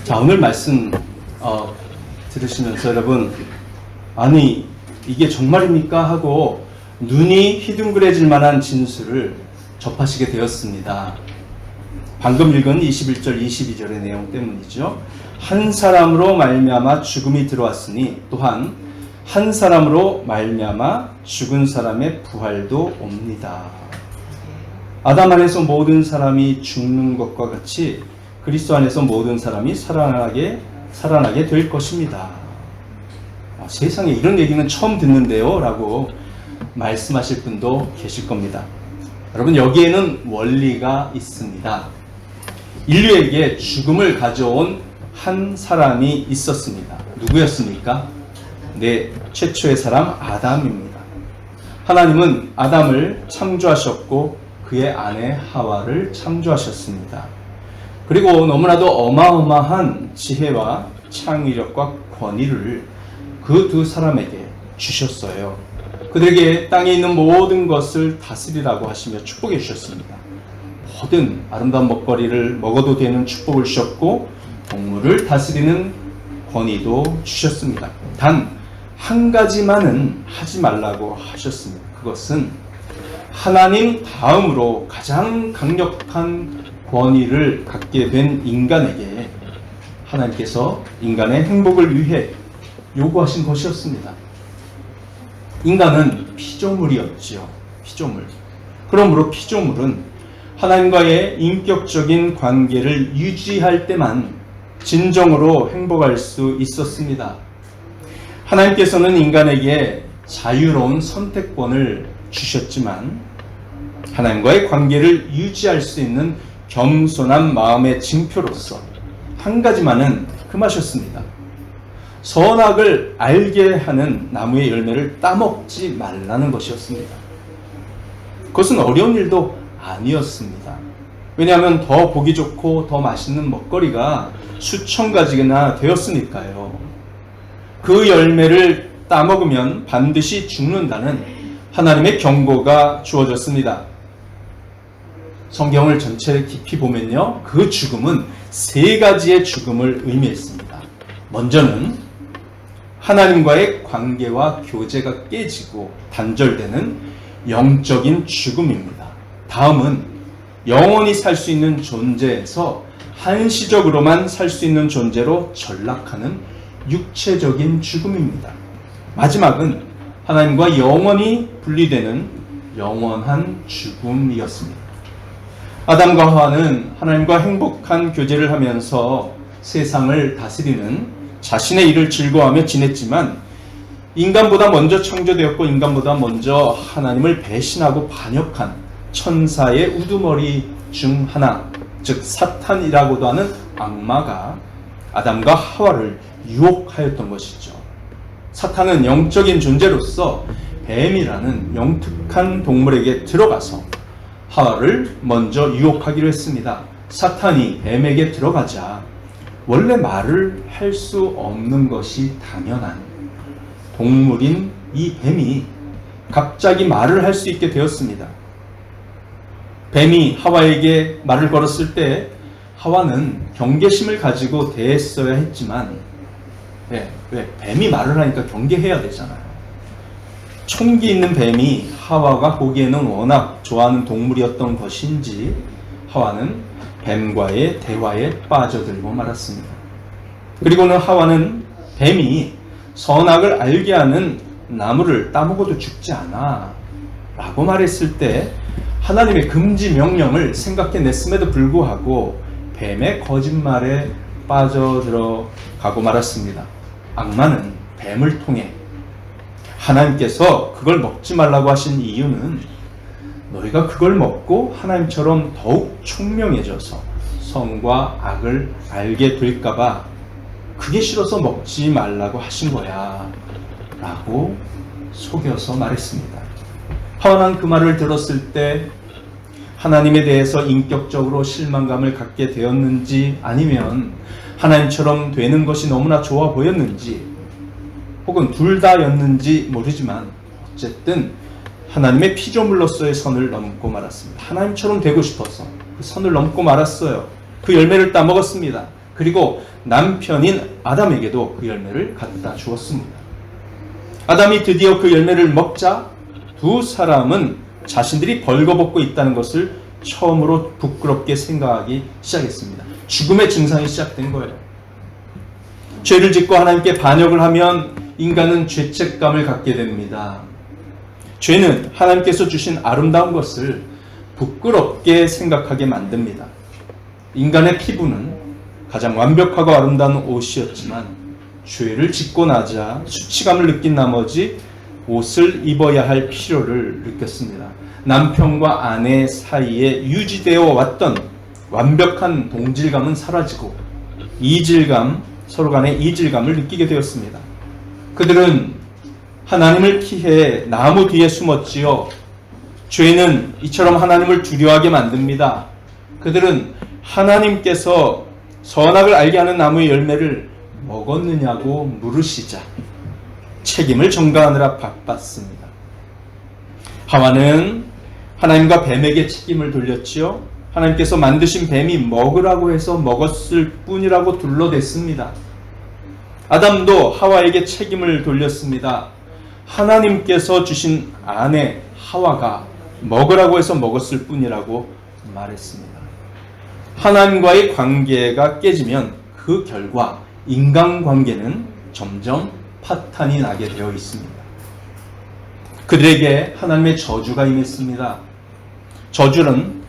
자, 오늘 말씀 들으시면서 여러분, 아니 이게 정말입니까? 하고 눈이 휘둥그레질 만한 진술을 접하시게 되었습니다. 방금 읽은 21절 22절의 내용 때문이죠. 한 사람으로 말미암아 죽음이 들어왔으니 또한 한 사람으로 말미암아 죽은 사람의 부활도 옵니다. 아담 안에서 모든 사람이 죽는 것과 같이 그리스도 안에서 모든 사람이 살아나게 될 것입니다. 세상에 이런 얘기는 처음 듣는데요 라고 말씀하실 분도 계실 겁니다. 여러분, 여기에는 원리가 있습니다. 인류에게 죽음을 가져온 한 사람이 있었습니다. 누구였습니까? 네, 최초의 사람 아담입니다. 하나님은 아담을 창조하셨고 그의 아내 하와를 창조하셨습니다. 그리고 너무나도 어마어마한 지혜와 창의력과 권위를 그 두 사람에게 주셨어요. 그들에게 땅에 있는 모든 것을 다스리라고 하시며 축복해 주셨습니다. 모든 아름다운 먹거리를 먹어도 되는 축복을 주셨고 동물을 다스리는 권위도 주셨습니다. 단 한 가지만은 하지 말라고 하셨습니다. 그것은 하나님 다음으로 가장 강력한 권위를 갖게 된 인간에게 하나님께서 인간의 행복을 위해 요구하신 것이었습니다. 인간은 피조물이었지요. 피조물. 그러므로 피조물은 하나님과의 인격적인 관계를 유지할 때만 진정으로 행복할 수 있었습니다. 하나님께서는 인간에게 자유로운 선택권을 주셨지만 하나님과의 관계를 유지할 수 있는 겸손한 마음의 징표로서 한 가지만은 금하셨습니다. 선악을 알게 하는 나무의 열매를 따먹지 말라는 것이었습니다. 그것은 어려운 일도 아니었습니다. 왜냐하면 더 보기 좋고 더 맛있는 먹거리가 수천 가지나 되었으니까요. 그 열매를 따먹으면 반드시 죽는다는 하나님의 경고가 주어졌습니다. 성경을 전체를 깊이 보면요, 그 죽음은 세 가지의 죽음을 의미했습니다. 먼저는 하나님과의 관계와 교제가 깨지고 단절되는 영적인 죽음입니다. 다음은 영원히 살 수 있는 존재에서 한시적으로만 살 수 있는 존재로 전락하는 육체적인 죽음입니다. 마지막은 하나님과 영원히 분리되는 영원한 죽음이었습니다. 아담과 하와는 하나님과 행복한 교제를 하면서 세상을 다스리는 자신의 일을 즐거워하며 지냈지만 인간보다 먼저 창조되었고 인간보다 먼저 하나님을 배신하고 반역한 천사의 우두머리 중 하나, 즉 사탄이라고도 하는 악마가 아담과 하와를 유혹하였던 것이죠. 사탄은 영적인 존재로서 뱀이라는 영특한 동물에게 들어가서 하와를 먼저 유혹하기로 했습니다. 사탄이 뱀에게 들어가자 원래 말을 할 수 없는 것이 당연한 동물인 이 뱀이 갑자기 말을 할 수 있게 되었습니다. 뱀이 하와에게 말을 걸었을 때 하와는 경계심을 가지고 대했어야 했지만 왜 뱀이 말을 하니까 경계해야 되잖아요. 총기 있는 뱀이 하와가 보기에는 워낙 좋아하는 동물이었던 것인지 하와는 뱀과의 대화에 빠져들고 말았습니다. 그리고는 하와는 뱀이 선악을 알게 하는 나무를 따먹어도 죽지 않아 라고 말했을 때 하나님의 금지 명령을 생각해냈음에도 불구하고 뱀의 거짓말에 빠져들어가고 말았습니다. 악마는 뱀을 통해 하나님께서 그걸 먹지 말라고 하신 이유는 너희가 그걸 먹고 하나님처럼 더욱 총명해져서 선과 악을 알게 될까봐 그게 싫어서 먹지 말라고 하신 거야 라고 속여서 말했습니다. 하와는 그 말을 들었을 때 하나님에 대해서 인격적으로 실망감을 갖게 되었는지 아니면 하나님처럼 되는 것이 너무나 좋아 보였는지 혹은 둘 다였는지 모르지만 어쨌든 하나님의 피조물로서의 선을 넘고 말았습니다. 하나님처럼 되고 싶어서 그 선을 넘고 말았어요. 그 열매를 따먹었습니다. 그리고 남편인 아담에게도 그 열매를 갖다 주었습니다. 아담이 드디어 그 열매를 먹자 두 사람은 자신들이 벌거벗고 있다는 것을 처음으로 부끄럽게 생각하기 시작했습니다. 죽음의 증상이 시작된 거예요. 죄를 짓고 하나님께 반역을 하면 인간은 죄책감을 갖게 됩니다. 죄는 하나님께서 주신 아름다운 것을 부끄럽게 생각하게 만듭니다. 인간의 피부는 가장 완벽하고 아름다운 옷이었지만 죄를 짓고 나자 수치감을 느낀 나머지 옷을 입어야 할 필요를 느꼈습니다. 남편과 아내 사이에 유지되어 왔던 완벽한 동질감은 사라지고 서로 간의 이질감을 느끼게 되었습니다. 그들은 하나님을 피해 나무 뒤에 숨었지요. 죄는 이처럼 하나님을 두려워하게 만듭니다. 그들은 하나님께서 선악을 알게 하는 나무의 열매를 먹었느냐고 물으시자 책임을 전가하느라 바빴습니다. 하와는 하나님과 뱀에게 책임을 돌렸지요. 하나님께서 만드신 뱀이 먹으라고 해서 먹었을 뿐이라고 둘러댔습니다. 아담도 하와에게 책임을 돌렸습니다. 하나님께서 주신 아내 하와가 먹으라고 해서 먹었을 뿐이라고 말했습니다. 하나님과의 관계가 깨지면 그 결과 인간관계는 점점 파탄이 나게 되어 있습니다. 그들에게 하나님의 저주가 임했습니다.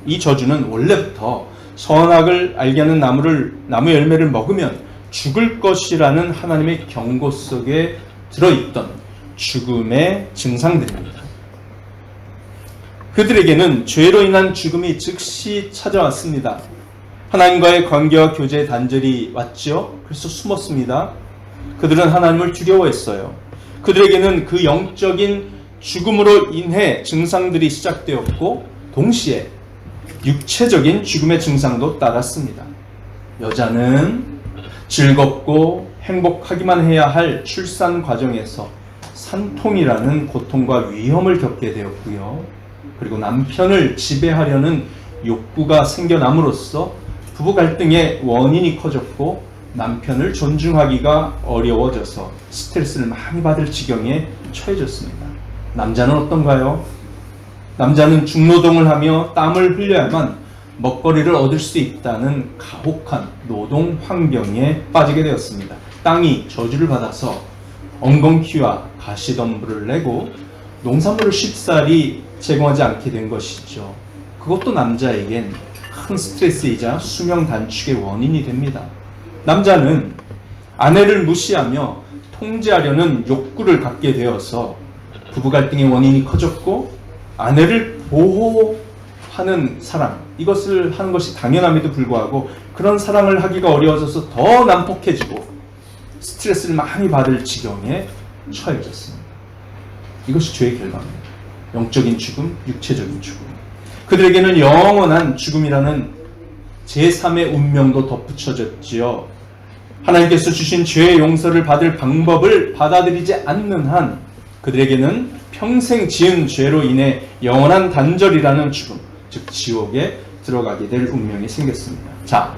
이 저주는 원래부터 선악을 알게 하는 나무 열매를 먹으면 죽을 것이라는 하나님의 경고 속에 들어있던 죽음의 증상들입니다. 그들에게는 죄로 인한 죽음이 즉시 찾아왔습니다. 하나님과의 관계와 교제의 단절이 왔죠. 그래서 숨었습니다. 그들은 하나님을 두려워했어요. 그들에게는 그 영적인 죽음으로 인해 증상들이 시작되었고 동시에 육체적인 죽음의 증상도 따랐습니다. 여자는 즐겁고 행복하기만 해야 할 출산 과정에서 산통이라는 고통과 위험을 겪게 되었고요. 그리고 남편을 지배하려는 욕구가 생겨남으로써 부부 갈등의 원인이 커졌고 남편을 존중하기가 어려워져서 스트레스를 많이 받을 지경에 처해졌습니다. 남자는 어떤가요? 남자는 중노동을 하며 땀을 흘려야만 먹거리를 얻을 수 있다는 가혹한 노동 환경에 빠지게 되었습니다. 땅이 저주를 받아서 엉겅퀴와 가시덤불을 내고 농산물을 쉽사리 제공하지 않게 된 것이죠. 그것도 남자에겐 큰 스트레스이자 수명 단축의 원인이 됩니다. 남자는 아내를 무시하며 통제하려는 욕구를 갖게 되어서 부부 갈등의 원인이 커졌고 아내를 보호하는 사랑, 이것을 하는 것이 당연함에도 불구하고 그런 사랑을 하기가 어려워져서 더 난폭해지고 스트레스를 많이 받을 지경에 처해졌습니다. 이것이 죄의 결과입니다. 영적인 죽음, 육체적인 죽음. 그들에게는 영원한 죽음이라는 제3의 운명도 덧붙여졌지요. 하나님께서 주신 죄의 용서를 받을 방법을 받아들이지 않는 한 그들에게는 평생 지은 죄로 인해 영원한 단절이라는 죽음, 즉 지옥에 들어가게 될 운명이 생겼습니다. 자,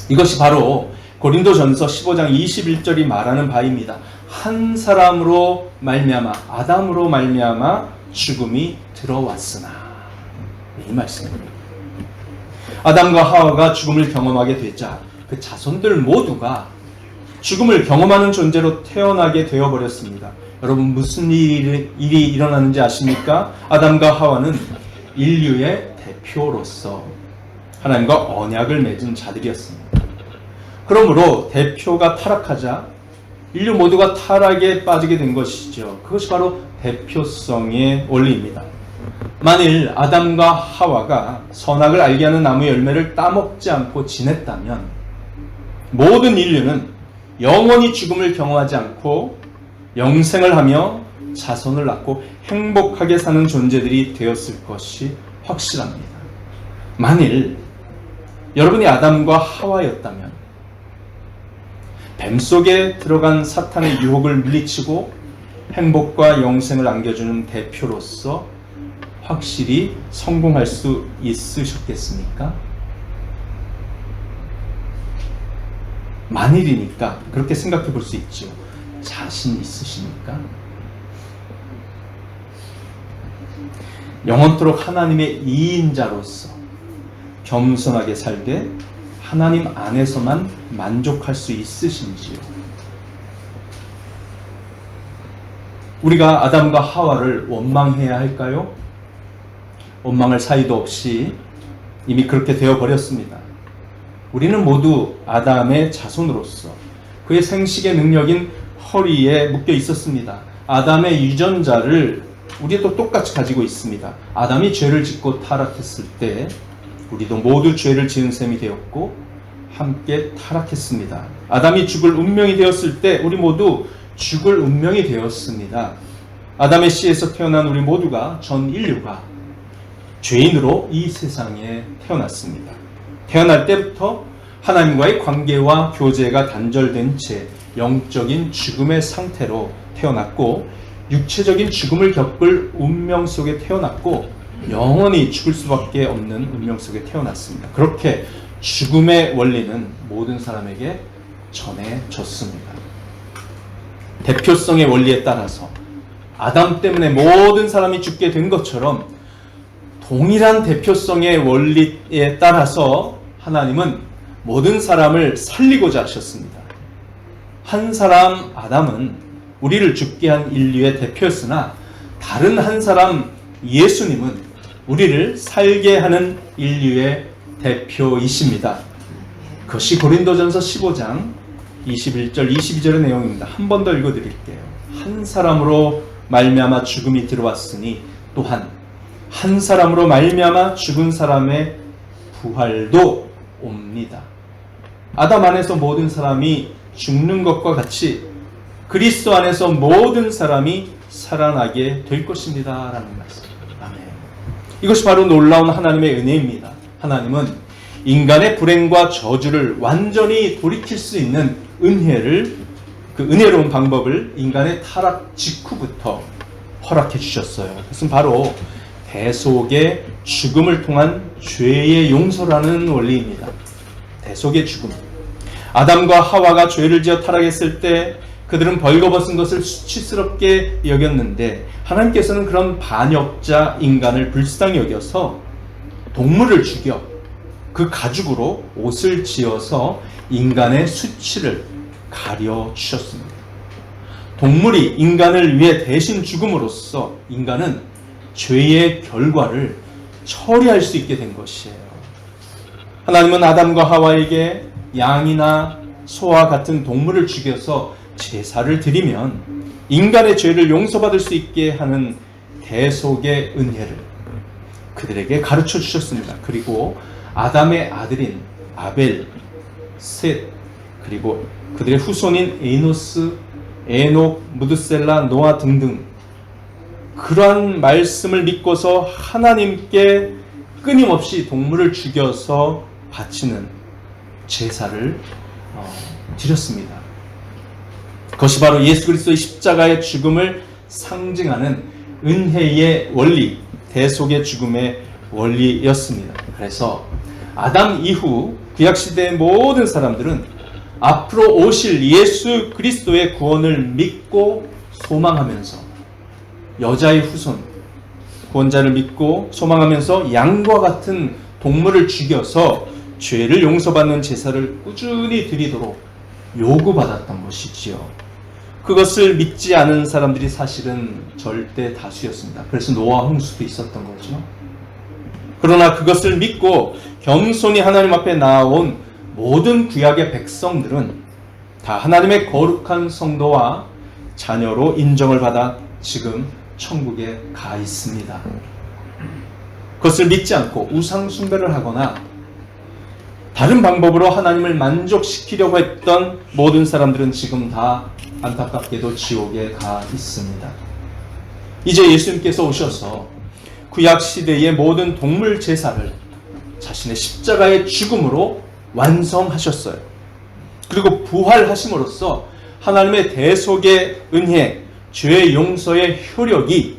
이것이 바로 고린도전서 15장 21절이 말하는 바입니다. 한 사람으로 말미암아, 아담으로 말미암아 죽음이 들어왔으나, 이 말씀입니다. 아담과 하와가 죽음을 경험하게 되자 그 자손들 모두가 죽음을 경험하는 존재로 태어나게 되어버렸습니다. 여러분, 무슨 일이 일어나는지 아십니까? 아담과 하와는 인류의 대표로서 하나님과 언약을 맺은 자들이었습니다. 그러므로 대표가 타락하자 인류 모두가 타락에 빠지게 된 것이죠. 그것이 바로 대표성의 원리입니다. 만일 아담과 하와가 선악을 알게 하는 나무의 열매를 따먹지 않고 지냈다면 모든 인류는 영원히 죽음을 경험하지 않고 영생을 하며 자손을 낳고 행복하게 사는 존재들이 되었을 것이 확실합니다. 만일 여러분이 아담과 하와였다면 뱀 속에 들어간 사탄의 유혹을 물리치고 행복과 영생을 안겨주는 대표로서 확실히 성공할 수 있으셨겠습니까? 만일이니까 그렇게 생각해 볼 수 있죠. 자신 있으십니까? 영원토록 하나님의 2인자로서 겸손하게 살되 하나님 안에서만 만족할 수 있으신지요? 우리가 아담과 하와를 원망해야 할까요? 원망할 사이도 없이 이미 그렇게 되어버렸습니다. 우리는 모두 아담의 자손으로서 그의 생식의 능력인 허리에 묶여 있었습니다. 아담의 유전자를 우리도 똑같이 가지고 있습니다. 아담이 죄를 짓고 타락했을 때 우리도 모두 죄를 지은 셈이 되었고 함께 타락했습니다. 아담이 죽을 운명이 되었을 때 우리 모두 죽을 운명이 되었습니다. 아담의 씨에서 태어난 우리 모두가, 전 인류가 죄인으로 이 세상에 태어났습니다. 태어날 때부터 하나님과의 관계와 교제가 단절된 채 영적인 죽음의 상태로 태어났고 육체적인 죽음을 겪을 운명 속에 태어났고 영원히 죽을 수밖에 없는 운명 속에 태어났습니다. 그렇게 죽음의 원리는 모든 사람에게 전해졌습니다. 대표성의 원리에 따라서 아담 때문에 모든 사람이 죽게 된 것처럼 동일한 대표성의 원리에 따라서 하나님은 모든 사람을 살리고자 하셨습니다. 한 사람 아담은 우리를 죽게 한 인류의 대표였으나 다른 한 사람 예수님은 우리를 살게 하는 인류의 대표이십니다. 그것이 고린도전서 15장 21절 22절의 내용입니다. 한 번 더 읽어드릴게요. 한 사람으로 말미암아 죽음이 들어왔으니 또한 한 사람으로 말미암아 죽은 사람의 부활도 옵니다. 아담 안에서 모든 사람이 죽는 것과 같이 그리스도 안에서 모든 사람이 살아나게 될 것입니다. 라는 말씀. 아멘. 이것이 바로 놀라운 하나님의 은혜입니다. 하나님은 인간의 불행과 저주를 완전히 돌이킬 수 있는 은혜를, 그 은혜로운 방법을 인간의 타락 직후부터 허락해 주셨어요. 그것은 바로 대속의 죽음을 통한 죄의 용서라는 원리입니다. 대속의 죽음. 아담과 하와가 죄를 지어 타락했을 때 그들은 벌거벗은 것을 수치스럽게 여겼는데 하나님께서는 그런 반역자 인간을 불쌍히 여겨서 동물을 죽여 그 가죽으로 옷을 지어서 인간의 수치를 가려 주셨습니다. 동물이 인간을 위해 대신 죽음으로써 인간은 죄의 결과를 처리할 수 있게 된 것이에요. 하나님은 아담과 하와에게 양이나 소와 같은 동물을 죽여서 제사를 드리면 인간의 죄를 용서받을 수 있게 하는 대속의 은혜를 그들에게 가르쳐 주셨습니다. 그리고 아담의 아들인 아벨, 셋, 그리고 그들의 후손인 에노스, 에녹, 무드셀라, 노아 등등 그러한 말씀을 믿고서 하나님께 끊임없이 동물을 죽여서 바치는 제사를 드렸습니다. 그것이 바로 예수 그리스도의 십자가의 죽음을 상징하는 은혜의 원리, 대속의 죽음의 원리였습니다. 그래서 아담 이후 구약시대의 모든 사람들은 앞으로 오실 예수 그리스도의 구원을 믿고 소망하면서 여자의 후손, 구원자를 믿고 소망하면서 양과 같은 동물을 죽여서 죄를 용서받는 제사를 꾸준히 드리도록 요구받았던 것이지요. 그것을 믿지 않은 사람들이 사실은 절대 다수였습니다. 그래서 노아 홍수도 있었던 거죠. 그러나 그것을 믿고 겸손히 하나님 앞에 나아온 모든 구약의 백성들은 다 하나님의 거룩한 성도와 자녀로 인정을 받아 지금 천국에 가 있습니다. 그것을 믿지 않고 우상 숭배를 하거나 다른 방법으로 하나님을 만족시키려고 했던 모든 사람들은 지금 다 안타깝게도 지옥에 가 있습니다. 이제 예수님께서 오셔서 구약 시대의 모든 동물 제사를 자신의 십자가의 죽음으로 완성하셨어요. 그리고 부활하심으로써 하나님의 대속의 은혜, 죄의 용서의 효력이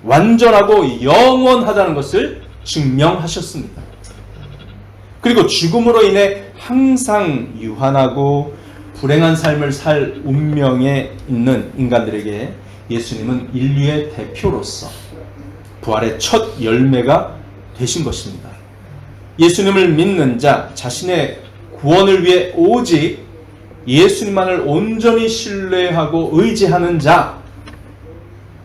완전하고 영원하다는 것을 증명하셨습니다. 그리고 죽음으로 인해 항상 유한하고 불행한 삶을 살 운명에 있는 인간들에게 예수님은 인류의 대표로서 부활의 첫 열매가 되신 것입니다. 예수님을 믿는 자, 자신의 구원을 위해 오직 예수님만을 온전히 신뢰하고 의지하는 자,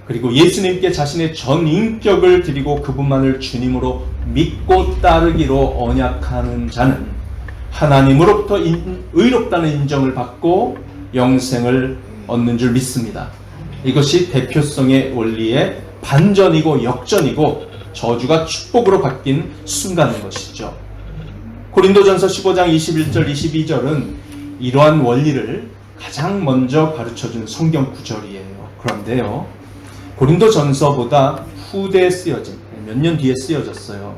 그리고 예수님께 자신의 전 인격을 드리고 그분만을 주님으로 믿고 따르기로 언약하는 자는 하나님으로부터 의롭다는 인정을 받고 영생을 얻는 줄 믿습니다. 이것이 대표성의 원리의 반전이고 역전이고 저주가 축복으로 바뀐 순간인 것이죠. 고린도전서 15장 21절 22절은 이러한 원리를 가장 먼저 가르쳐준 성경 구절이에요. 그런데요, 고린도전서보다 후대에 쓰여진, 몇 년 뒤에 쓰여졌어요.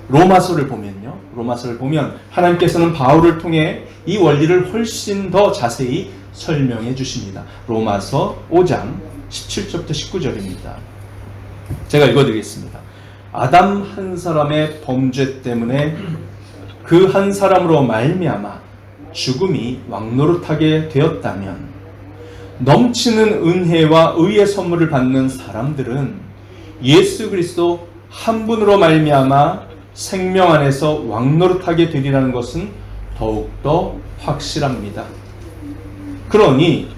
로마서를 보면 하나님께서는 바울을 통해 이 원리를 훨씬 더 자세히 설명해 주십니다. 로마서 5장 17절부터 19절입니다. 제가 읽어드리겠습니다. 아담 한 사람의 범죄 때문에 그 한 사람으로 말미암아 죽음이 왕노릇하게 되었다면 넘치는 은혜와 의의 선물을 받는 사람들은 예수 그리스도 한 분으로 말미암아 생명 안에서 왕노릇하게 되리라는 것은 더욱더 확실합니다. 그러니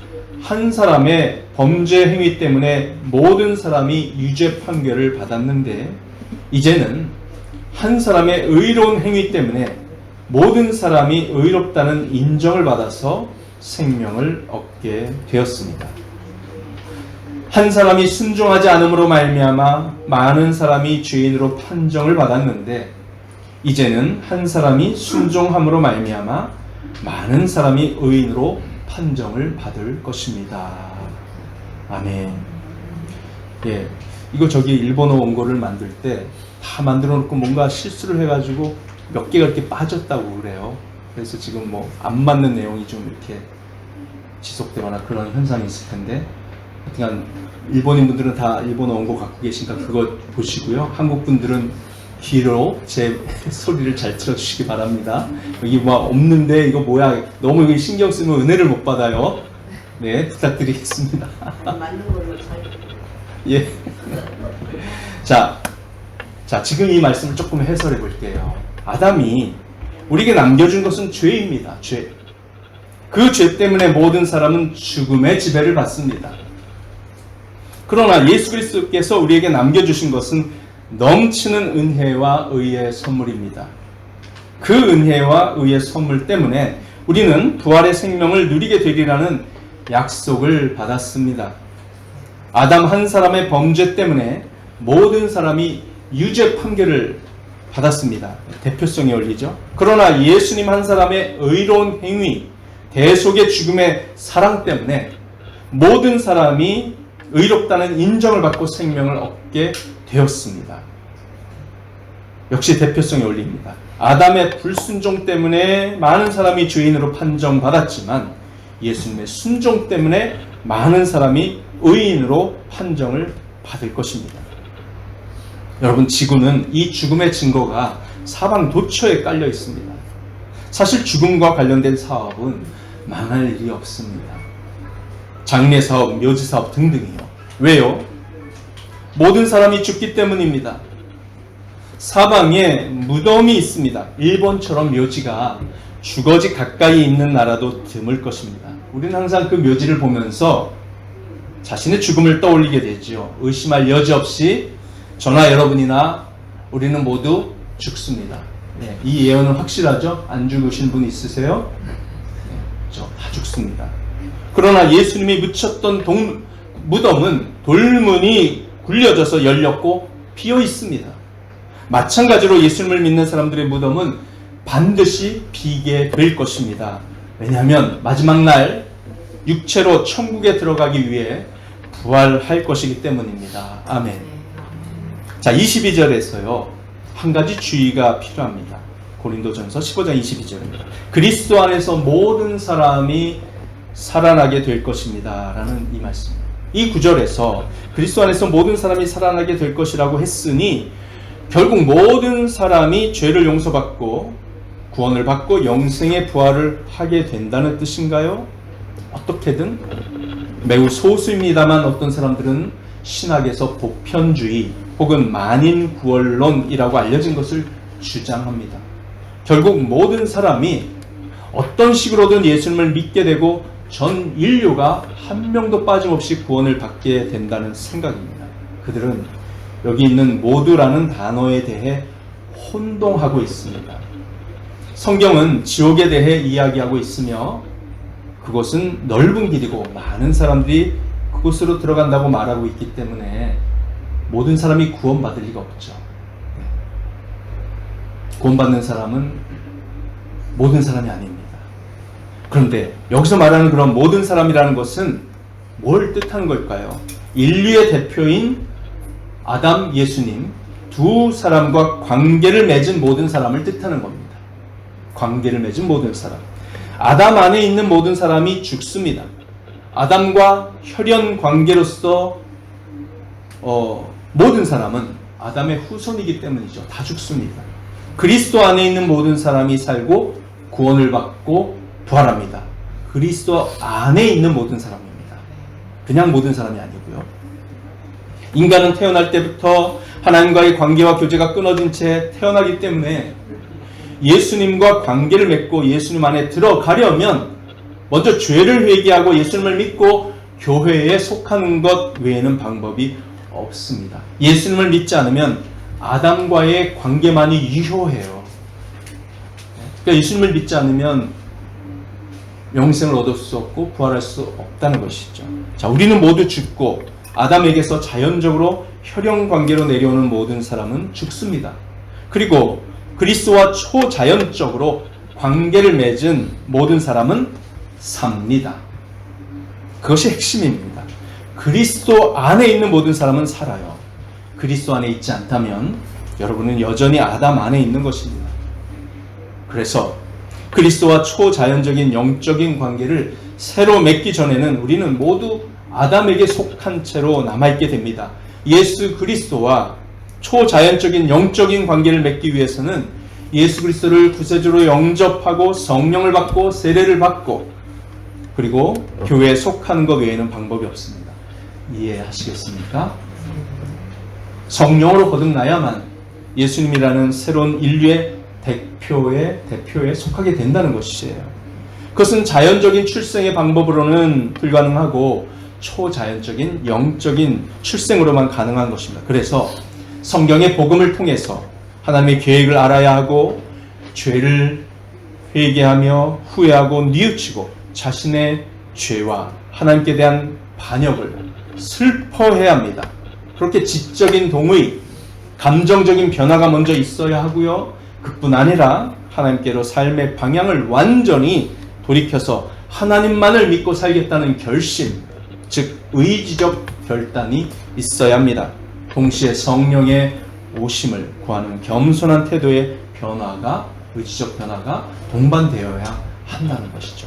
한 사람의 범죄 행위 때문에 모든 사람이 유죄 판결을 받았는데 이제는 한 사람의 의로운 행위 때문에 모든 사람이 의롭다는 인정을 받아서 생명을 얻게 되었습니다. 한 사람이 순종하지 않음으로 말미암아 많은 사람이 죄인으로 판정을 받았는데 이제는 한 사람이 순종함으로 말미암아 많은 사람이 의인으로 판정을 받을 것입니다. 아멘. 예, 이거 저기 일본어 원고를 만들 때 다 만들어 놓고 뭔가 실수를 해가지고 몇 개가 이렇게 빠졌다고 그래요. 그래서 지금 뭐 안 맞는 내용이 좀 이렇게 지속되거나 그런 현상이 있을 텐데, 그냥 일본인 분들은 다 일본어 원고 갖고 계시니까 그거 보시고요. 한국 분들은 귀로 제 소리를 잘 들어주시기 바랍니다. 여기 뭐 없는데 이거 뭐야, 너무 여기 신경 쓰면 은혜를 못 받아요. 네, 부탁드리겠습니다. 맞는 걸로 잘. 예. 자, 지금 이 말씀을 조금 해설해 볼게요. 아담이 우리에게 남겨준 것은 죄입니다. 죄. 그 죄 때문에 모든 사람은 죽음의 지배를 받습니다. 그러나 예수 그리스도께서 우리에게 남겨주신 것은 넘치는 은혜와 의의 선물입니다. 그 은혜와 의의 선물 때문에 우리는 부활의 생명을 누리게 되리라는 약속을 받았습니다. 아담 한 사람의 범죄 때문에 모든 사람이 유죄 판결을 받았습니다. 대표성이 원리죠. 그러나 예수님 한 사람의 의로운 행위, 대속의 죽음의 사랑 때문에 모든 사람이 의롭다는 인정을 받고 생명을 얻게 되었습니다. 역시 대표성의 원리입니다. 아담의 불순종 때문에 많은 사람이 죄인으로 판정받았지만 예수님의 순종 때문에 많은 사람이 의인으로 판정을 받을 것입니다. 여러분, 지구는 이 죽음의 증거가 사방 도처에 깔려 있습니다. 사실 죽음과 관련된 사업은 망할 일이 없습니다. 장례사업, 묘지사업 등등이요. 왜요? 모든 사람이 죽기 때문입니다. 사방에 무덤이 있습니다. 일본처럼 묘지가 주거지 가까이 있는 나라도 드물 것입니다. 우리는 항상 그 묘지를 보면서 자신의 죽음을 떠올리게 되죠. 의심할 여지 없이 저나 여러분이나 우리는 모두 죽습니다. 네, 이 예언은 확실하죠? 안 죽으신 분 있으세요? 네, 저 다 죽습니다. 그러나 예수님이 묻혔던 무덤은 돌문이 굴려져서 열렸고 비어 있습니다. 마찬가지로 예수님을 믿는 사람들의 무덤은 반드시 비게 될 것입니다. 왜냐하면 마지막 날 육체로 천국에 들어가기 위해 부활할 것이기 때문입니다. 아멘. 자, 22절에서요, 한 가지 주의가 필요합니다. 고린도전서 15장 22절입니다. 그리스도 안에서 모든 사람이 살아나게 될 것입니다. 라는 이 말씀. 이 구절에서 그리스도 안에서 모든 사람이 살아나게 될 것이라고 했으니 결국 모든 사람이 죄를 용서받고 구원을 받고 영생의 부활을 하게 된다는 뜻인가요? 어떻게든 매우 소수입니다만 어떤 사람들은 신학에서 보편주의 혹은 만인구원론이라고 알려진 것을 주장합니다. 결국 모든 사람이 어떤 식으로든 예수님을 믿게 되고 전 인류가 한 명도 빠짐없이 구원을 받게 된다는 생각입니다. 그들은 여기 있는 모두라는 단어에 대해 혼동하고 있습니다. 성경은 지옥에 대해 이야기하고 있으며 그곳은 넓은 길이고 많은 사람들이 그곳으로 들어간다고 말하고 있기 때문에 모든 사람이 구원받을 리가 없죠. 구원받는 사람은 모든 사람이 아닙니다. 그런데 여기서 말하는 그런 모든 사람이라는 것은 뭘 뜻하는 걸까요? 인류의 대표인 아담, 예수님 두 사람과 관계를 맺은 모든 사람을 뜻하는 겁니다. 관계를 맺은 모든 사람. 아담 안에 있는 모든 사람이 죽습니다. 아담과 혈연 관계로서 모든 사람은 아담의 후손이기 때문이죠. 다 죽습니다. 그리스도 안에 있는 모든 사람이 살고 구원을 받고 부활합니다. 그리스도 안에 있는 모든 사람입니다. 그냥 모든 사람이 아니고요. 인간은 태어날 때부터 하나님과의 관계와 교제가 끊어진 채 태어나기 때문에 예수님과 관계를 맺고 예수님 안에 들어가려면 먼저 죄를 회개하고 예수님을 믿고 교회에 속하는 것 외에는 방법이 없습니다. 예수님을 믿지 않으면 아담과의 관계만이 유효해요. 그러니까 예수님을 믿지 않으면 영생을 얻을 수 없고 부활할 수 없다는 것이죠. 자, 우리는 모두 죽고 아담에게서 자연적으로 혈연 관계로 내려오는 모든 사람은 죽습니다. 그리고 그리스도와 초자연적으로 관계를 맺은 모든 사람은 삽니다. 그것이 핵심입니다. 그리스도 안에 있는 모든 사람은 살아요. 그리스도 안에 있지 않다면 여러분은 여전히 아담 안에 있는 것입니다. 그래서 그리스도와 초자연적인 영적인 관계를 새로 맺기 전에는 우리는 모두 아담에게 속한 채로 남아있게 됩니다. 예수 그리스도와 초자연적인 영적인 관계를 맺기 위해서는 예수 그리스도를 구세주로 영접하고 성령을 받고 세례를 받고 그리고 교회에 속하는 것 외에는 방법이 없습니다. 이해하시겠습니까? 성령으로 거듭나야만 예수님이라는 새로운 인류의 대표에 속하게 된다는 것이에요. 그것은 자연적인 출생의 방법으로는 불가능하고 초자연적인 영적인 출생으로만 가능한 것입니다. 그래서 성경의 복음을 통해서 하나님의 계획을 알아야 하고 죄를 회개하며 후회하고 뉘우치고 자신의 죄와 하나님께 대한 반역을 슬퍼해야 합니다. 그렇게 지적인 동의, 감정적인 변화가 먼저 있어야 하고요. 그뿐 아니라 하나님께로 삶의 방향을 완전히 돌이켜서 하나님만을 믿고 살겠다는 결심, 즉 의지적 결단이 있어야 합니다. 동시에 성령의 오심을 구하는 겸손한 태도의 변화가, 의지적 변화가 동반되어야 한다는 것이죠.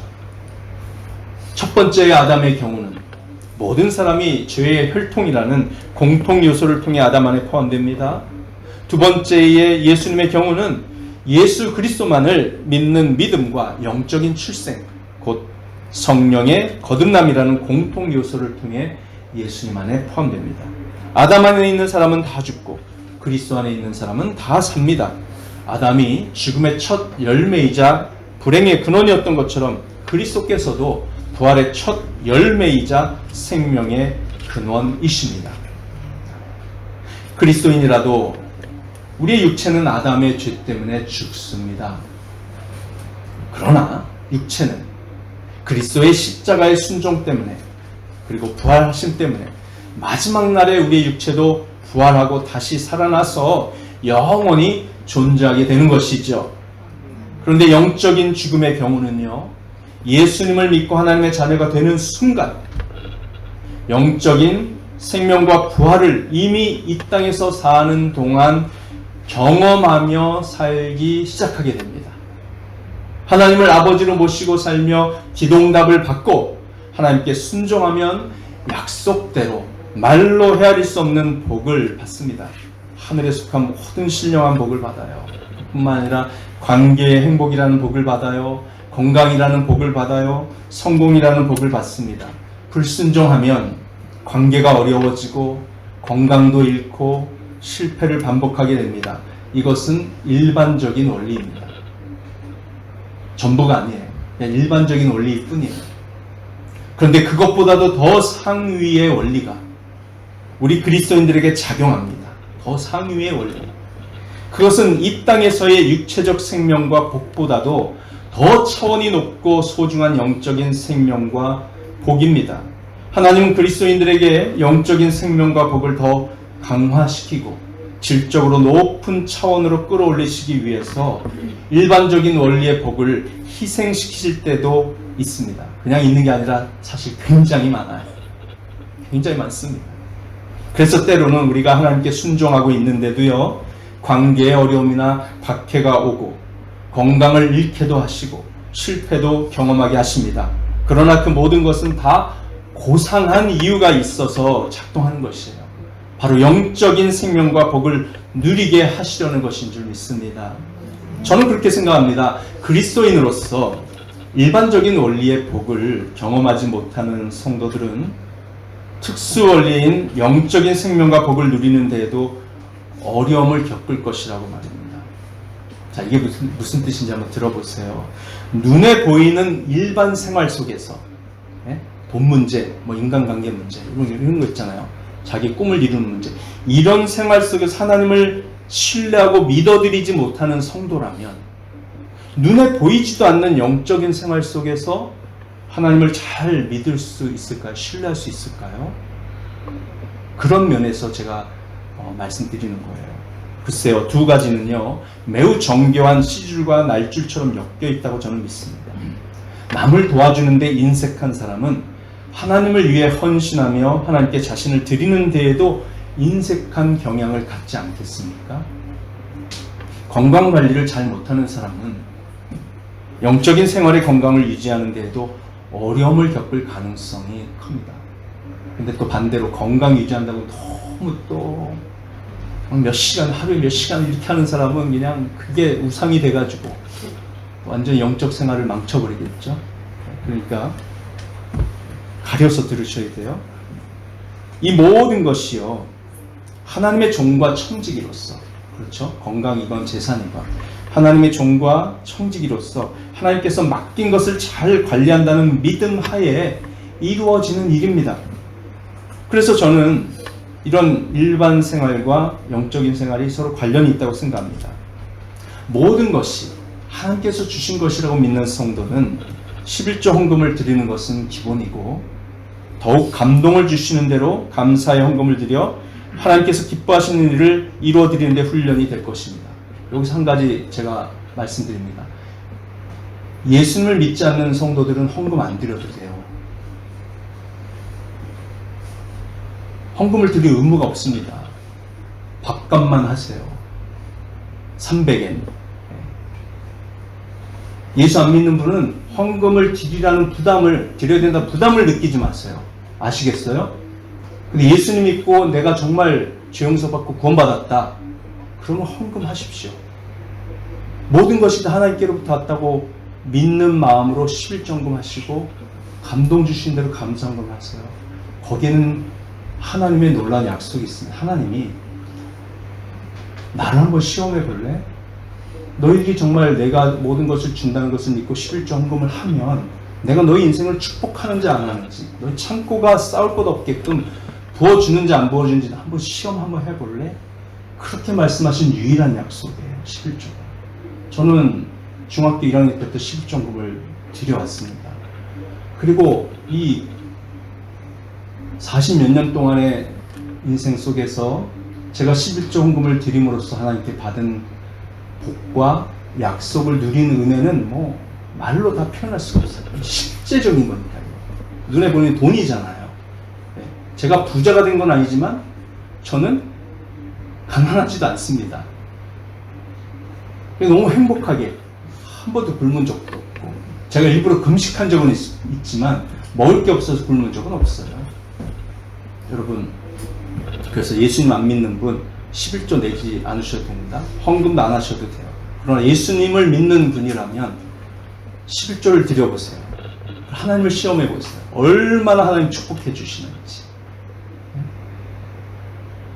첫 번째 아담의 경우는 모든 사람이 죄의 혈통이라는 공통 요소를 통해 아담 안에 포함됩니다. 두 번째의 예수님의 경우는 예수 그리스도만을 믿는 믿음과 영적인 출생, 곧 성령의 거듭남이라는 공통 요소를 통해 예수님 안에 포함됩니다. 아담 안에 있는 사람은 다 죽고 그리스도 안에 있는 사람은 다 삽니다. 아담이 죽음의 첫 열매이자 불행의 근원이었던 것처럼 그리스도께서도 부활의 첫 열매이자 생명의 근원이십니다. 그리스도인이라도 우리의 육체는 아담의 죄 때문에 죽습니다. 그러나 육체는 그리스도의 십자가의 순종 때문에 그리고 부활하심 때문에 마지막 날에 우리의 육체도 부활하고 다시 살아나서 영원히 존재하게 되는 것이죠. 그런데 영적인 죽음의 경우는요, 예수님을 믿고 하나님의 자녀가 되는 순간 영적인 생명과 부활을 이미 이 땅에서 사는 동안 경험하며 살기 시작하게 됩니다. 하나님을 아버지로 모시고 살며 기도응답을 받고 하나님께 순종하면 약속대로 말로 헤아릴 수 없는 복을 받습니다. 하늘에 속한 모든 신령한 복을 받아요. 뿐만 아니라 관계의 행복이라는 복을 받아요. 건강이라는 복을 받아요. 성공이라는 복을 받습니다. 불순종하면 관계가 어려워지고 건강도 잃고 실패를 반복하게 됩니다. 이것은 일반적인 원리입니다. 전부가 아니에요. 그냥 일반적인 원리일 뿐이에요. 그런데 그것보다도 더 상위의 원리가 우리 그리스도인들에게 작용합니다. 더 상위의 원리. 그것은 이 땅에서의 육체적 생명과 복보다도 더 차원이 높고 소중한 영적인 생명과 복입니다. 하나님은 그리스도인들에게 영적인 생명과 복을 더 강화시키고 질적으로 높은 차원으로 끌어올리시기 위해서 일반적인 원리의 복을 희생시키실 때도 있습니다. 그냥 있는 게 아니라 사실 굉장히 많아요. 굉장히 많습니다. 그래서 때로는 우리가 하나님께 순종하고 있는데도요, 관계의 어려움이나 박해가 오고 건강을 잃게도 하시고 실패도 경험하게 하십니다. 그러나 그 모든 것은 다 고상한 이유가 있어서 작동하는 것이에요. 바로 영적인 생명과 복을 누리게 하시려는 것인 줄 믿습니다. 저는 그렇게 생각합니다. 그리스도인으로서 일반적인 원리의 복을 경험하지 못하는 성도들은 특수 원리인 영적인 생명과 복을 누리는 데에도 어려움을 겪을 것이라고 말입니다. 자, 이게 무슨 뜻인지 한번 들어보세요. 눈에 보이는 일반 생활 속에서 돈 문제, 뭐 인간관계 문제 이런 거 있잖아요. 자기 꿈을 이루는 문제, 이런 생활 속에서 하나님을 신뢰하고 믿어드리지 못하는 성도라면 눈에 보이지도 않는 영적인 생활 속에서 하나님을 잘 믿을 수 있을까요? 신뢰할 수 있을까요? 그런 면에서 제가 말씀드리는 거예요. 글쎄요, 두 가지는요, 매우 정교한 시줄과 날줄처럼 엮여 있다고 저는 믿습니다. 남을 도와주는데 인색한 사람은 하나님을 위해 헌신하며 하나님께 자신을 드리는 데에도 인색한 경향을 갖지 않겠습니까? 건강관리를 잘 못하는 사람은 영적인 생활의 건강을 유지하는 데에도 어려움을 겪을 가능성이 큽니다. 근데 또 반대로 건강 유지한다고 너무 또 몇 시간, 하루에 몇 시간 이렇게 하는 사람은 그냥 그게 우상이 돼가지고 완전 영적 생활을 망쳐버리겠죠. 그러니까 가려서 들으셔야 돼요. 이 모든 것이요, 하나님의 종과 청지기로서, 그렇죠? 건강이건 재산이건 하나님의 종과 청지기로서 하나님께서 맡긴 것을 잘 관리한다는 믿음 하에 이루어지는 일입니다. 그래서 저는 이런 일반 생활과 영적인 생활이 서로 관련이 있다고 생각합니다. 모든 것이 하나님께서 주신 것이라고 믿는 성도는 11조 헌금을 드리는 것은 기본이고, 더욱 감동을 주시는 대로 감사의 헌금을 드려 하나님께서 기뻐하시는 일을 이루어 드리는 데 훈련이 될 것입니다. 여기서 한 가지 제가 말씀드립니다. 예수님을 믿지 않는 성도들은 헌금 안 드려도 돼요. 헌금을 드릴 의무가 없습니다. 밥값만 하세요. 300엔. 예수 안 믿는 분은 헌금을 드리라는 부담을, 드려야 된다 부담을 느끼지 마세요. 아시겠어요? 근데 예수님 믿고 내가 정말 죄 용서받고 구원받았다, 그러면 헌금하십시오. 모든 것이 다 하나님께로부터 왔다고 믿는 마음으로 11정금 하시고 감동 주신 대로 감사헌금 하세요. 거기에는 하나님의 놀라운 약속이 있습니다. 하나님이 나를 한번 시험해 볼래? 너희들이 정말 내가 모든 것을 준다는 것을 믿고 11조 헌금을 하면 내가 너희 인생을 축복하는지 안 하는지, 너희 창고가 쌓을 것 없게끔 부어주는지 안 부어주는지 한번 시험 한번 해볼래? 그렇게 말씀하신 유일한 약속이에요. 11조가. 저는 중학교 1학년 때부터 11조 헌금을 드려왔습니다. 그리고 이 40몇 년 동안의 인생 속에서 제가 11조 헌금을 드림으로써 하나님께 받은 복과 약속을 누리는 은혜는 뭐 말로 다 표현할 수가 없어요. 실제적인 겁니다. 눈에 보이는 돈이잖아요. 제가 부자가 된 건 아니지만 저는 가난하지도 않습니다. 너무 행복하게 한 번도 굶은 적도 없고, 제가 일부러 금식한 적은 있지만 먹을 게 없어서 굶은 적은 없어요. 여러분, 그래서 예수님 안 믿는 분 11조 내지 않으셔도 됩니다. 헌금도 안 하셔도 돼요. 그러나 예수님을 믿는 분이라면 11조를 드려보세요. 하나님을 시험해 보세요. 얼마나 하나님 축복해 주시는지.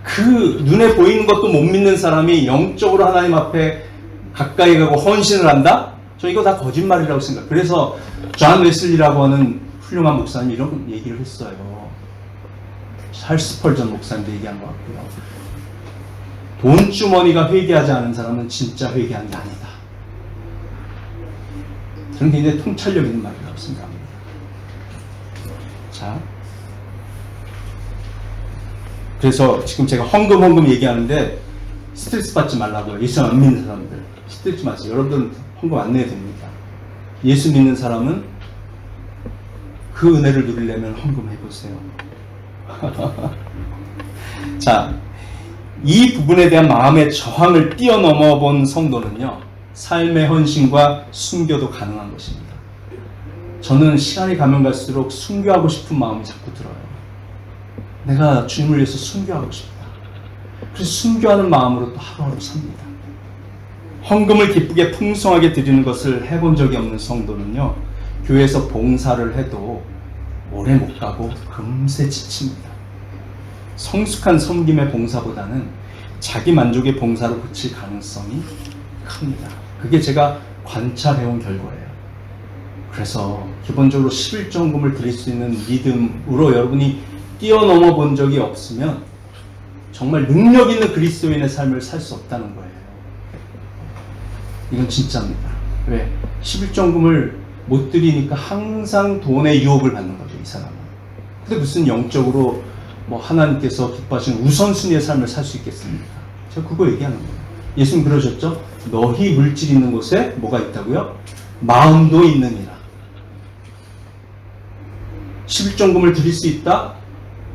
그 눈에 보이는 것도 못 믿는 사람이 영적으로 하나님 앞에 가까이 가고 헌신을 한다? 저 이거 다 거짓말이라고 생각해요. 그래서 존 웨슬리라고 하는 훌륭한 목사님이 이런 얘기를 했어요. 찰스 스펄전 목사님도 얘기한 것 같고요. 돈주머니가 회개하지 않은 사람은 진짜 회개한 게 아니다. 저는 굉장히 통찰력 있는 말이라고 생각합니다. 자, 그래서 지금 제가 헌금 얘기하는데 스트레스 받지 말라고요. 예수 안 믿는 사람들 스트레스 마세요. 여러분들은 헌금 안 내야 됩니다. 예수 믿는 사람은 그 은혜를 누리려면 헌금 해보세요. 자, 이 부분에 대한 마음의 저항을 뛰어넘어 본 성도는요, 삶의 헌신과 순교도 가능한 것입니다. 저는 시간이 가면 갈수록 순교하고 싶은 마음이 자꾸 들어요. 내가 주님을 위해서 순교하고 싶다. 그래서 순교하는 마음으로 또 하루하루 삽니다. 헌금을 기쁘게 풍성하게 드리는 것을 해본 적이 없는 성도는요, 교회에서 봉사를 해도 오래 못 가고 금세 지칩니다. 성숙한 섬김의 봉사보다는 자기 만족의 봉사로 그칠 가능성이 큽니다. 그게 제가 관찰해온 결과예요. 그래서 기본적으로 11조헌금을 드릴 수 있는 믿음으로 여러분이 뛰어넘어 본 적이 없으면 정말 능력 있는 그리스도인의 삶을 살 수 없다는 거예요. 이건 진짜입니다. 왜? 11조헌금을 못 드리니까 항상 돈의 유혹을 받는 거죠, 이 사람은. 근데 무슨 영적으로 하나님께서 기뻐하시는 우선순위의 삶을 살 수 있겠습니까? 제가 그거 얘기하는 거예요. 예수님 그러셨죠? 너희 물질 있는 곳에 뭐가 있다고요? 마음도 있느니라. 11조헌금을 드릴 수 있다?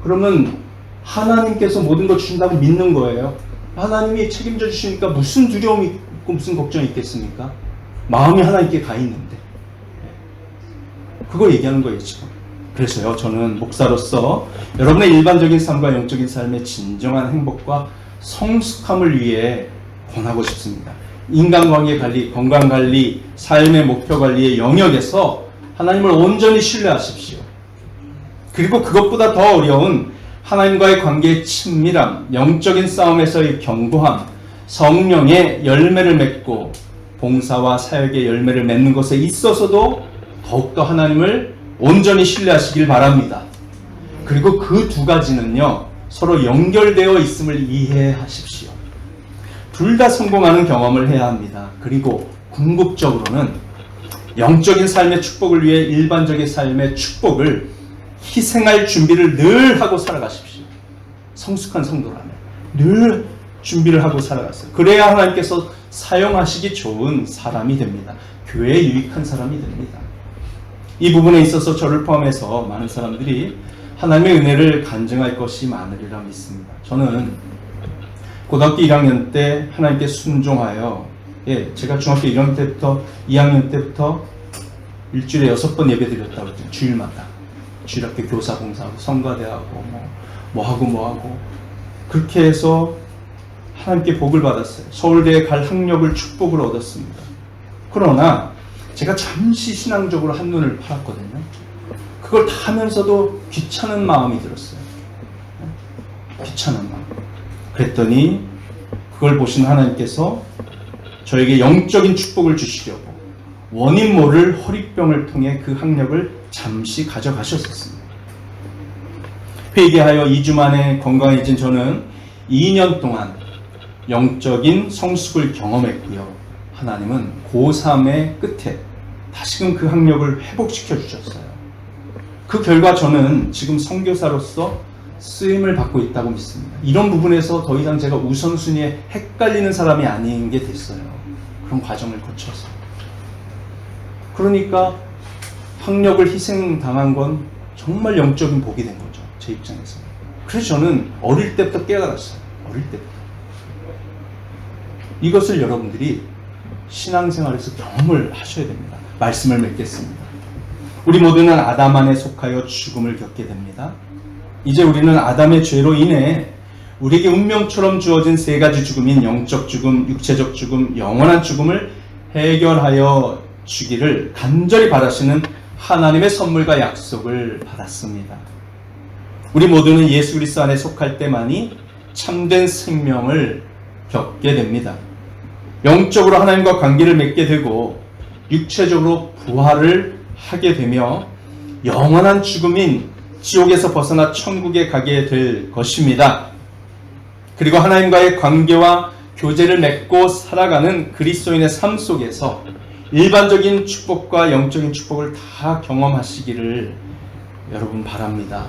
그러면 하나님께서 모든 걸 주신다고 믿는 거예요. 하나님이 책임져 주시니까 무슨 두려움이 있고 무슨 걱정이 있겠습니까? 마음이 하나님께 가 있는데. 그거 얘기하는 거예요, 지금. 그래서요, 저는 목사로서 여러분의 일반적인 삶과 영적인 삶의 진정한 행복과 성숙함을 위해 권하고 싶습니다. 인간관계 관리, 건강관리, 삶의 목표 관리의 영역에서 하나님을 온전히 신뢰하십시오. 그리고 그것보다 더 어려운 하나님과의 관계의 친밀함, 영적인 싸움에서의 견고함, 성령의 열매를 맺고 봉사와 사역의 열매를 맺는 것에 있어서도 더욱더 하나님을 온전히 신뢰하시길 바랍니다. 그리고 그 두 가지는요, 서로 연결되어 있음을 이해하십시오. 둘 다 성공하는 경험을 해야 합니다. 그리고 궁극적으로는 영적인 삶의 축복을 위해 일반적인 삶의 축복을 희생할 준비를 늘 하고 살아가십시오. 성숙한 성도라면 늘 준비를 하고 살아갔어요. 그래야 하나님께서 사용하시기 좋은 사람이 됩니다. 교회에 유익한 사람이 됩니다. 이 부분에 있어서 저를 포함해서 많은 사람들이 하나님의 은혜를 간증할 것이 많으리라 믿습니다. 저는 고등학교 1학년 때 하나님께 순종하여, 제가 중학교 1학년 때부터 2학년 때부터 일주일에 6번 예배 드렸다고 그랬죠. 주일마다. 주일학교 교사 봉사하고 성가대하고 뭐 하고 그렇게 해서 하나님께 복을 받았어요. 서울대에 갈 학력을 축복을 얻었습니다. 그러나 제가 잠시 신앙적으로 한눈을 팔았거든요. 그걸 다 하면서도 귀찮은 마음이 들었어요. 귀찮은 마음. 그랬더니 그걸 보신 하나님께서 저에게 영적인 축복을 주시려고 원인 모를 허리병을 통해 그 학력을 잠시 가져가셨었습니다. 회개하여 2주 만에 건강해진 저는 2년 동안 영적인 성숙을 경험했고요. 하나님은 고3의 끝에 다시금 그 학력을 회복시켜 주셨어요. 그 결과 저는 지금 선교사로서 쓰임을 받고 있다고 믿습니다. 이런 부분에서 더 이상 제가 우선순위에 헷갈리는 사람이 아닌 게 됐어요. 그런 과정을 거쳐서. 그러니까 학력을 희생당한 건 정말 영적인 복이 된 거죠. 제 입장에서. 그래서 저는 어릴 때부터 깨달았어요. 어릴 때부터. 이것을 여러분들이 신앙생활에서 경험을 하셔야 됩니다. 말씀을 맺겠습니다. 우리 모두는 아담 안에 속하여 죽음을 겪게 됩니다. 이제 우리는 아담의 죄로 인해 우리에게 운명처럼 주어진 세 가지 죽음인 영적 죽음, 육체적 죽음, 영원한 죽음을 해결하여 주기를 간절히 바라시는 하나님의 선물과 약속을 받았습니다. 우리 모두는 예수 그리스도 안에 속할 때만이 참된 생명을 겪게 됩니다. 영적으로 하나님과 관계를 맺게 되고 육체적으로 부활을 하게 되며 영원한 죽음인 지옥에서 벗어나 천국에 가게 될 것입니다. 그리고 하나님과의 관계와 교제를 맺고 살아가는 그리스도인의 삶 속에서 일반적인 축복과 영적인 축복을 다 경험하시기를 여러분 바랍니다.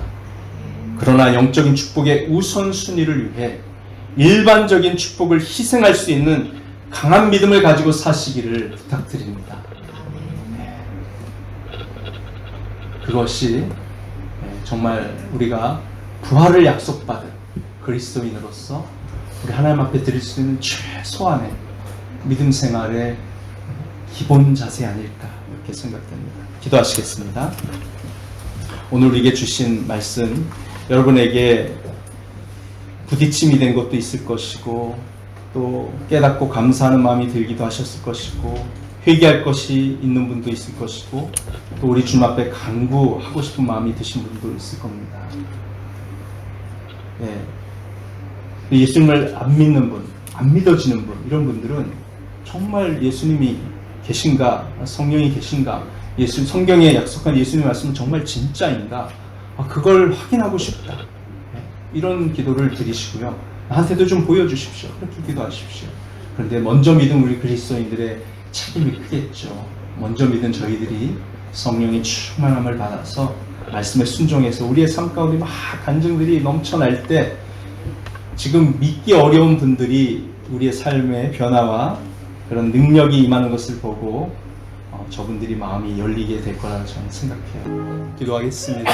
그러나 영적인 축복의 우선순위를 위해 일반적인 축복을 희생할 수 있는 강한 믿음을 가지고 사시기를 부탁드립니다. 그것이 정말 우리가 부활을 약속받은 그리스도인으로서 우리 하나님 앞에 드릴 수 있는 최소한의 믿음 생활의 기본 자세 아닐까 이렇게 생각됩니다. 기도하시겠습니다. 오늘 우리에게 주신 말씀 여러분에게 부딪힘이 된 것도 있을 것이고 또 깨닫고 감사하는 마음이 들기도 하셨을 것이고 회개할 것이 있는 분도 있을 것이고 또 우리 주님 앞에 간구하고 싶은 마음이 드신 분도 있을 겁니다. 예수님을 안 믿는 분, 안 믿어지는 분, 이런 분들은 정말 예수님이 계신가, 성령이 계신가, 성경에 약속한 예수님의 말씀은 정말 진짜인가, 그걸 확인하고 싶다. 이런 기도를 드리시고요. 나한테도 좀 보여주십시오. 그렇게 기도하십시오. 그런데 먼저 믿은 우리 그리스도인들의 책임이 크겠죠. 먼저 믿은 저희들이 성령의 충만함을 받아서 말씀에 순종해서 우리의 삶 가운데 막 간증들이 넘쳐날 때 지금 믿기 어려운 분들이 우리의 삶의 변화와 그런 능력이 임하는 것을 보고 저분들이 마음이 열리게 될 거라고 저는 생각해요. 기도하겠습니다.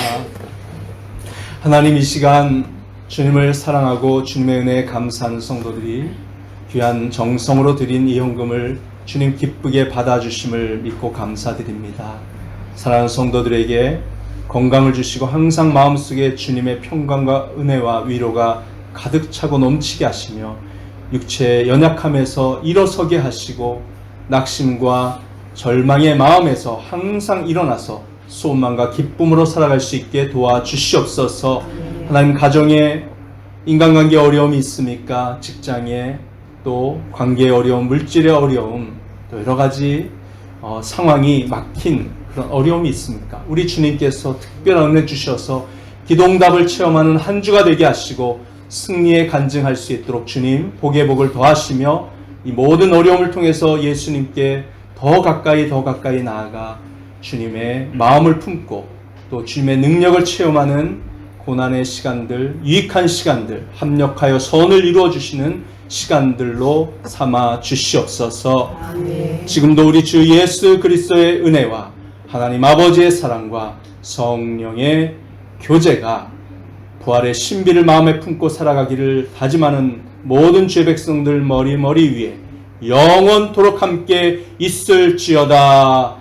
하나님, 이 시간 주님을 사랑하고 주님의 은혜에 감사하는 성도들이 귀한 정성으로 드린 이 헌금을 주님 기쁘게 받아주심을 믿고 감사드립니다. 사랑하는 성도들에게 건강을 주시고 항상 마음속에 주님의 평강과 은혜와 위로가 가득 차고 넘치게 하시며 육체의 연약함에서 일어서게 하시고 낙심과 절망의 마음에서 항상 일어나서 소망과 기쁨으로 살아갈 수 있게 도와주시옵소서. 하나님, 가정에 인간관계 어려움이 있습니까? 직장에 또 관계의 어려움, 물질의 어려움, 또 여러 가지 상황이 막힌 그런 어려움이 있습니까? 우리 주님께서 특별한 은혜 주셔서 기도응답을 체험하는 한 주가 되게 하시고 승리에 간증할 수 있도록 주님 복의 복을 더하시며 이 모든 어려움을 통해서 예수님께 더 가까이 나아가 주님의 마음을 품고 또 주님의 능력을 체험하는 고난의 시간들, 유익한 시간들, 합력하여 선을 이루어 주시는 시간들로 삼아 주시옵소서. 아멘. 지금도 우리 주 예수 그리스도의 은혜와 하나님 아버지의 사랑과 성령의 교제가 부활의 신비를 마음에 품고 살아가기를 다짐하는 모든 주의 백성들 머리 위에 영원토록 함께 있을지어다.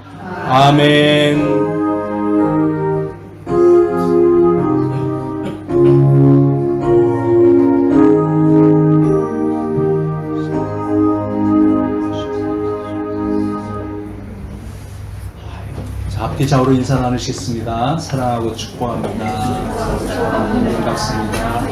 아멘. 앞뒤좌우로 인사 나누시겠습니다. 사랑하고 축복합니다. 반갑습니다.